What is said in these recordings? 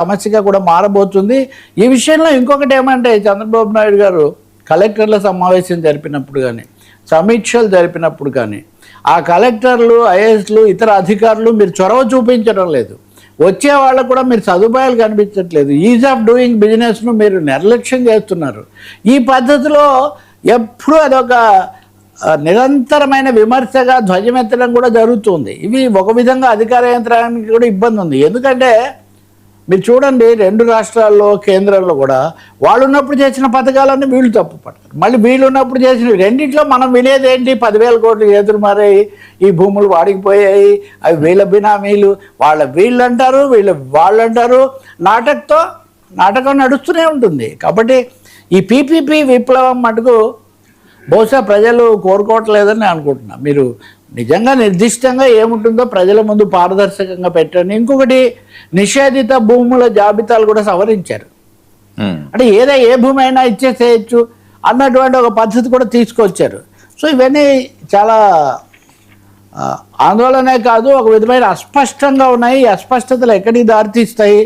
సమస్యగా కూడా మారబోతుంది. ఈ విషయంలో ఇంకొకటి ఏమంటే చంద్రబాబు నాయుడు గారు కలెక్టర్ల సమావేశం జరిపినప్పుడు కానీ సమీక్షలు జరిపినప్పుడు కానీ ఆ కలెక్టర్లు ఐఏఎస్లు ఇతర అధికారులు మీరు చొరవ చూపించడం లేదు. వచ్చే వాళ్ళకు కూడా మీరు సదుపాయాలు కనిపించట్లేదు. ఈజ్ ఆఫ్ డూయింగ్ బిజినెస్ను మీరు నిర్లక్ష్యం చేస్తున్నారు. ఈ పద్ధతిలో ఎప్పుడూ అదొక నిరంతరమైన విమర్శగా ధ్వజమెత్తడం కూడా జరుగుతుంది. ఇవి ఒక విధంగా అధికార యంత్రానికి కూడా ఇబ్బంది ఉంది. ఎందుకంటే మీరు చూడండి, 2 రాష్ట్రాల్లో కేంద్రంలో కూడా వాళ్ళు ఉన్నప్పుడు చేసిన పథకాలన్నీ వీళ్ళు తప్పు పడతారు. మళ్ళీ వీళ్ళు ఉన్నప్పుడు చేసిన రెండింటిలో మనం వినేది ఏంటి? 10,000 కోట్లు ఎదురు మారాయి, ఈ భూములు వాడికిపోయాయి, అవి వీళ్ళ బినామీలు, వీళ్ళు అంటారు, వాళ్ళు అంటారు. నాటకం నడుస్తూనే ఉంటుంది. కాబట్టి ఈ పీపీపీ విప్లవం మటుకు బహుశా ప్రజలు కోరుకోవట్లేదని నేను అనుకుంటున్నా. మీరు నిజంగా నిర్దిష్టంగా ఏముంటుందో ప్రజల ముందు పారదర్శకంగా పెట్టండి. ఇంకొకటి, నిషేధిత భూముల జాబితాలు కూడా సవరించారు. అంటే ఏ భూమి అయినా ఇచ్చేసేయచ్చు అన్నటువంటి ఒక పద్ధతి కూడా తీసుకొచ్చారు. సో ఇవన్నీ చాలా ఆందోళనే కాదు, ఒక విధమైన అస్పష్టంగా ఉన్నాయి. ఈ అస్పష్టతలు ఎక్కడికి దారితీస్తాయి?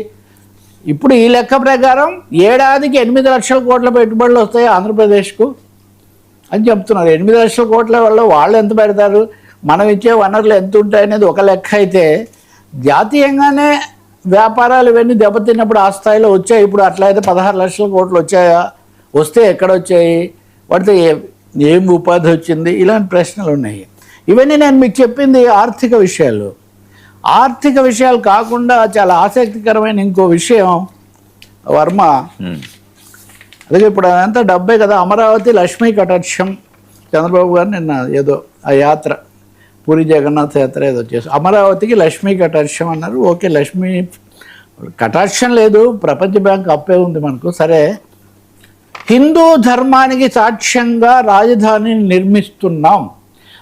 ఇప్పుడు ఈ లెక్క ప్రకారం ఏడాదికి 8 లక్షల కోట్ల పెట్టుబడులు వస్తాయి ఆంధ్రప్రదేశ్కు అని చెప్తున్నారు. 8 లక్షల కోట్ల వల్ల వాళ్ళు ఎంత పెడతారు, మనం ఇచ్చే వనరులు ఎంత ఉంటాయనేది ఒక లెక్క అయితే, జాతీయంగానే వ్యాపారాలు ఇవన్నీ దెబ్బతిన్నప్పుడు ఆ స్థాయిలో వచ్చాయి. ఇప్పుడు అట్లయితే 16 లక్షల కోట్లు వచ్చాయా? వస్తే ఎక్కడ వచ్చాయి? వాటితో ఏం ఉపాధి వచ్చింది? ఇలాంటి ప్రశ్నలు ఉన్నాయి. ఇవన్నీ నేను మీకు చెప్పింది ఆర్థిక విషయాలు. ఆర్థిక విషయాలు కాకుండా చాలా ఆసక్తికరమైన ఇంకో విషయం వర్మ, అలాగే ఇప్పుడు అదంతా డబ్బే కదా. అమరావతి లక్ష్మీ కటాక్షం, చంద్రబాబు గారు నిన్న ఏదో ఆ యాత్ర, పూరి జగన్నాథ్ యాత్ర ఏదో చేసి అమరావతికి లక్ష్మీ కటాక్షం అన్నారు. ఓకే, లక్ష్మీ కటాక్షం లేదు, ప్రపంచ బ్యాంక్ అప్పే ఉంది మనకు. సరే, హిందూ ధర్మానికి సాక్ష్యంగా రాజధానిని నిర్మిస్తున్నాం.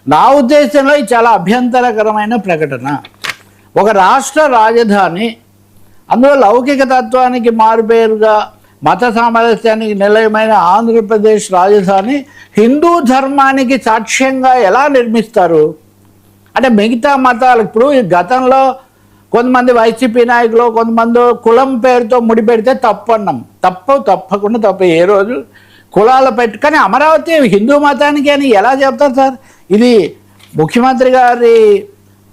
నా ఉద్దేశంలో ఇది చాలా అభ్యంతరకరమైన ప్రకటన. ఒక రాష్ట్ర రాజధాని, అందులో లౌకిక తత్వానికి మారుపేరుగా మత సామరస్యానికి నిలయమైన ఆంధ్రప్రదేశ్ రాజధాని హిందూ ధర్మానికి సాక్ష్యంగా ఎలా నిర్మిస్తారు? అంటే మిగతా మతాలు, ఇప్పుడు గతంలో కొంతమంది వైసీపీ నాయకులు కొంతమంది కులం పేరుతో ముడిపెడితే తప్పన్నాం. తప్పకుండా తప్పు. ఏ రోజు కులాలు కానీ అమరావతి హిందూ మతానికి అని ఎలా చెప్తారు సార్? ఇది ముఖ్యమంత్రి గారి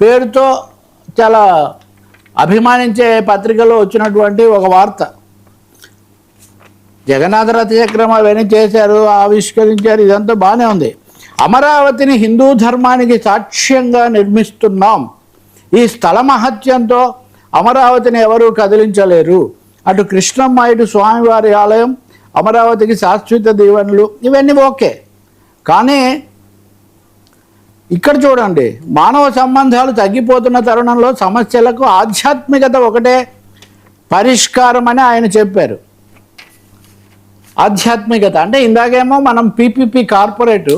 పేరుతో చాలా అభిమానించే పత్రికలో వచ్చినటువంటి ఒక వార్త. జగన్నాథ రథ చక్రం అవన్నీ చేశారు, ఆవిష్కరించారు, ఇదంతా బాగానే ఉంది. అమరావతిని హిందూ ధర్మానికి సాక్ష్యంగా నిర్మిస్తున్నాం. ఈ స్థల మహత్యంతో అమరావతిని ఎవరూ కదిలించలేరు. అటు కృష్ణమ్మ, ఇటు స్వామివారి ఆలయం, అమరావతికి శాశ్వత దీవెనలు, ఇవన్నీ ఓకే. కానీ ఇక్కడ చూడండి, మానవ సంబంధాలు తగ్గిపోతున్న తరుణంలో సమస్యలకు ఆధ్యాత్మికత ఒకటే పరిష్కారం అని ఆయన చెప్పారు. ఆధ్యాత్మికత అంటే ఇందాకేమో మనం పీపీపీ కార్పొరేటు,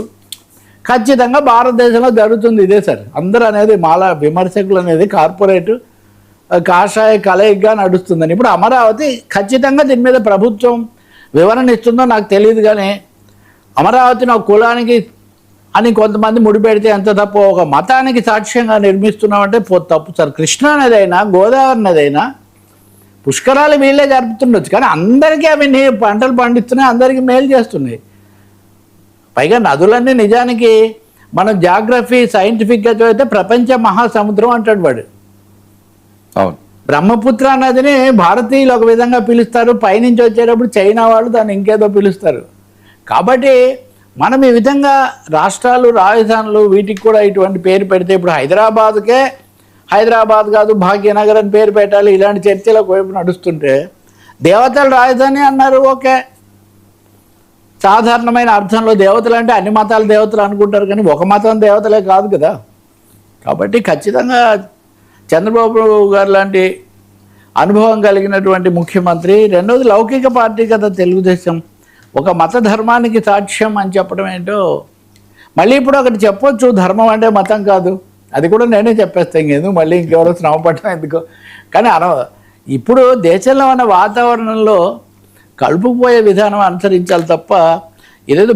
ఖచ్చితంగా భారతదేశంలో జరుగుతుంది ఇదే సార్. అందరూ అనేది మాల విమర్శకులు అనేది కార్పొరేటు కాషాయ కలయికగా నడుస్తుందని. ఇప్పుడు అమరావతి ఖచ్చితంగా దీని మీద ప్రభుత్వం వివరణ ఇస్తుందో నాకు తెలియదు. కానీ అమరావతిని ఒక కులానికి అని కొంతమంది ముడిపెడితే ఎంత తప్పు, ఒక మతానికి సాక్ష్యంగా నిర్మిస్తున్నామంటే తప్పు సార్. కృష్ణా నదైనా గోదావరి నదైనా పుష్కరాలు వీళ్ళే జరుపుతుండొచ్చు, కానీ అందరికీ అవి పంటలు పండిస్తున్నాయి, అందరికీ మేలు చేస్తున్నాయి. పైగా నదులన్నీ నిజానికి మనం జాగ్రఫీ సైంటిఫిక్గా చదివితే ప్రపంచ మహాసముద్రం అంటాడు వాడు. అవును, బ్రహ్మపుత్ర నదిని భారతీయులు ఒక విధంగా పిలుస్తారు, పైనుంచి వచ్చేటప్పుడు చైనా వాళ్ళు దాన్ని ఇంకేదో పిలుస్తారు. కాబట్టి మనం ఈ విధంగా రాష్ట్రాలు, రాజధానులు వీటికి కూడా ఇటువంటి పేరు పెడితే, ఇప్పుడు హైదరాబాద్కే హైదరాబాద్ కాదు భాగ్యనగర్ అని పేరు పెట్టాలి, ఇలాంటి చర్చలకు వైపు నడుస్తుంటే, దేవతల రాజధాని అన్నారు. ఓకే, సాధారణమైన అర్థంలో దేవతలు అంటే అన్ని మతాల దేవతలు అనుకుంటారు, కానీ ఒక మతం దేవతలే కాదు కదా. కాబట్టి ఖచ్చితంగా చంద్రబాబు గారు లాంటి అనుభవం కలిగినటువంటి ముఖ్యమంత్రి, రెండవది లౌకిక పార్టీ కదా తెలుగుదేశం, ఒక మత ధర్మానికి సాక్ష్యం అని చెప్పడం ఏంటో. మళ్ళీ ఇప్పుడు ఒకటి చెప్పొచ్చు, ధర్మం అంటే మతం కాదు, అది కూడా నేనే చెప్పేస్తాను. ఇంకెందుకు మళ్ళీ ఇంకెవరో శ్రమ పడటం ఎందుకు? కానీ ఇప్పుడు దేశంలో ఉన్న వాతావరణంలో కలుపుకుపోయే విధానం అనుసరించాలి తప్ప, ఇదేదో